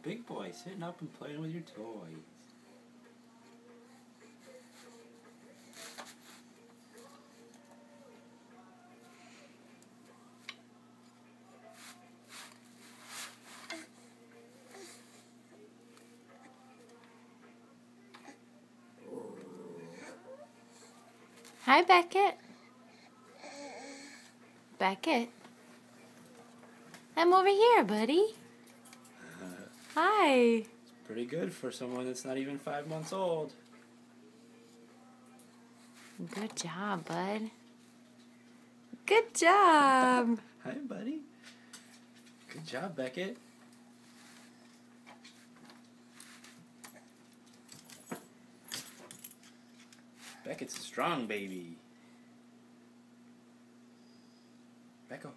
big boy sitting up and playing with your toys. Hi, Beckett. Beckett. I'm over here, buddy. Hi. Pretty good for someone that's not even 5 months old. Good job, bud. Good job. Hi, buddy. Good job, Beckett. Beckett's a strong baby. Becco.